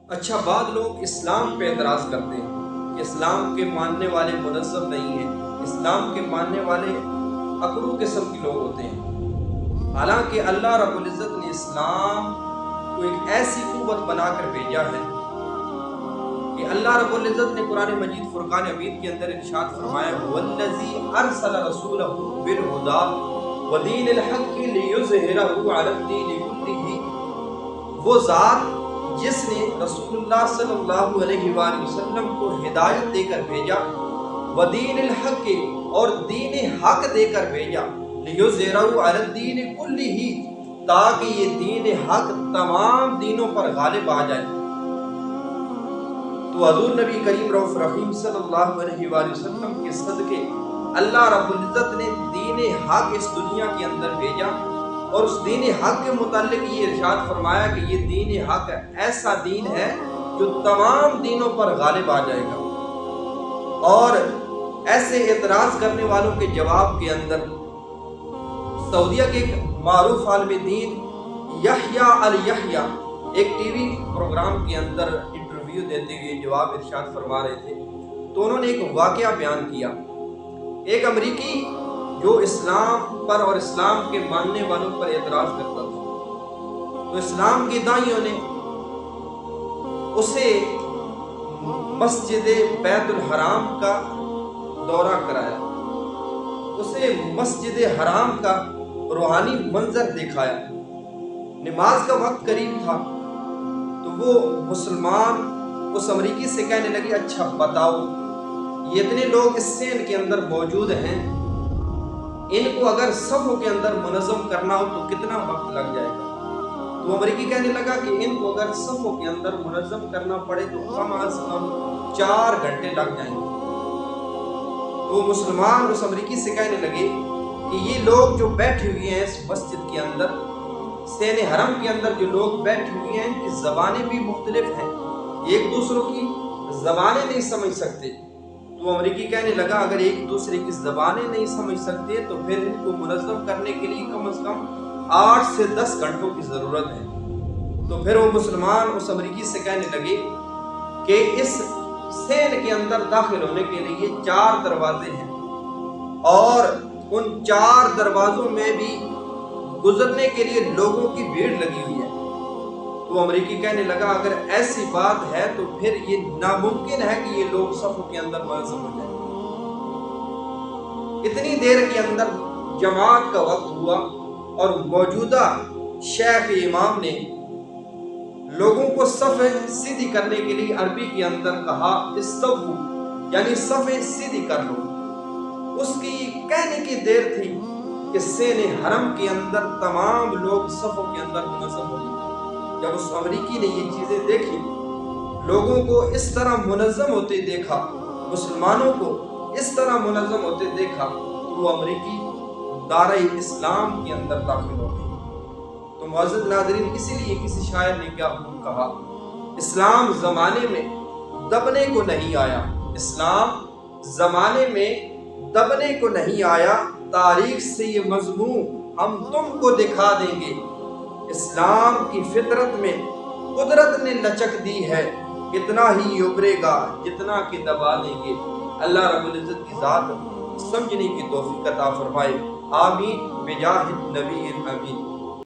اچھا، بعض لوگ اسلام پہ اعتراض کرتے ہیں کہ اسلام کے ماننے والے منظم نہیں ہیں، اسلام کے ماننے والے اکڑو قسم کے لوگ ہوتے ہیں۔ حالانکہ اللہ رب العزت نے اسلام کو ایک ایسی قوت بنا کر بھیجا ہے کہ اللہ رب العزت نے قرآن مجید فرقان حمید کے اندر ارشاد فرمایا وَالَّذِي أَرْسَلَ رَسُولَهُ بِالْهُدَىٰ وَدِينِ الْحَقِّ لِيُظْهِرَهُ عَلَى الدِّينِ كُلِّهِ، وہ ذات جس نے رسول اللہ صلی اللہ علیہ وآلہ وسلم کو ہدایت دے کر بھیجا، ودین الحق، اور دین حق دے کر بھیجا، لیظہرہ علی الدین کلہ، تاکہ یہ دین حق تمام دینوں پر غالب آ جائے۔ تو حضور نبی کریم رؤوف رحیم صلی اللہ علیہ وآلہ وسلم کے صدقے اللہ رب العزت نے دین حق اس دنیا کے اندر بھیجا، اور اس دین حق کے متعلق یہ ارشاد فرمایا کہ یہ دین حق ایسا دین ہے جو تمام دینوں پر غالب آ جائے گا۔ اور ایسے اعتراض کرنے والوں کے جواب کے اندر سعودیہ کے ایک معروف عالم دین یحییٰ الیحییٰ ایک ٹی وی پروگرام کے اندر انٹرویو دیتے ہوئے جواب ارشاد فرما رہے تھے، تو انہوں نے ایک واقعہ بیان کیا۔ ایک امریکی جو اسلام پر اور اسلام کے ماننے والوں پر اعتراض کرتا تھا، تو اسلام کے دائیوں نے اسے مسجد بیت الحرام کا دورہ کرایا، اسے مسجد حرام کا روحانی منظر دکھایا۔ نماز کا وقت قریب تھا تو وہ مسلمان اس امریکی سے کہنے لگے اچھا بتاؤ، یہ اتنے لوگ اس سین کے اندر موجود ہیں، ان کو اگر صفوں کے اندر منظم کرنا ہو تو کتنا وقت لگ جائے گا؟ تو امریکی کہنے لگا کہ ان کو اگر صفوں کے اندر منظم کرنا پڑے تو کم از کم 4 گھنٹے لگ جائیں گے۔ تو مسلمان اس امریکی سے کہنے لگے کہ یہ لوگ جو بیٹھے ہوئے ہیں اس مسجد کے اندر، سین حرم کے اندر جو لوگ بیٹھے ہوئے ہیں، ان کی زبانیں بھی مختلف ہیں، ایک دوسروں کی زبانیں نہیں سمجھ سکتے۔ تو امریکی کہنے لگا اگر ایک دوسرے کی زبانیں نہیں سمجھ سکتے تو پھر ان کو منظم کرنے کے لیے کم از کم 8 سے 10 گھنٹوں کی ضرورت ہے۔ تو پھر وہ مسلمان اس امریکی سے کہنے لگے کہ اس سین کے اندر داخل ہونے کے لیے 4 دروازے ہیں، اور ان 4 دروازوں میں بھی گزرنے کے لیے لوگوں کی بھیڑ لگی ہوئی ہے۔ تو امریکی کہنے لگا اگر ایسی بات ہے تو پھر یہ ناممکن ہے کہ یہ لوگ صفوں کے اندر منظم ہو جائیں۔ اتنی دیر کے اندر جماعت کا وقت ہوا اور موجودہ شیخ امام نے لوگوں کو صفیں سیدھی کرنے کے لیے عربی کے اندر کہا استووا، یعنی صفیں سیدھی کر لو۔ اس کی کہنے کی دیر تھی کہ سین حرم کے اندر تمام لوگ صفوں کے اندر منظم ہو گئے۔ جب اس امریکی نے یہ چیزیں دیکھی، لوگوں کو اس طرح منظم ہوتے دیکھا، مسلمانوں کو اس طرح منظم ہوتے دیکھا، تو وہ امریکی دارِ اسلام کے اندر داخل ہو گئے۔ تو معزز ناظرین، اسی لیے کسی شاعر نے کیا کہا، اسلام زمانے میں دبنے کو نہیں آیا، اسلام زمانے میں دبنے کو نہیں آیا، تاریخ سے یہ مضمون ہم تم کو دکھا دیں گے۔ اسلام کی فطرت میں قدرت نے لچک دی ہے، اتنا ہی ابھرے گا جتنا کہ دبا دیں گے۔ اللہ رب العزت کی ذات سمجھنے کی توفیق عطا فرمائے، آمین بجاہ النبی الامین۔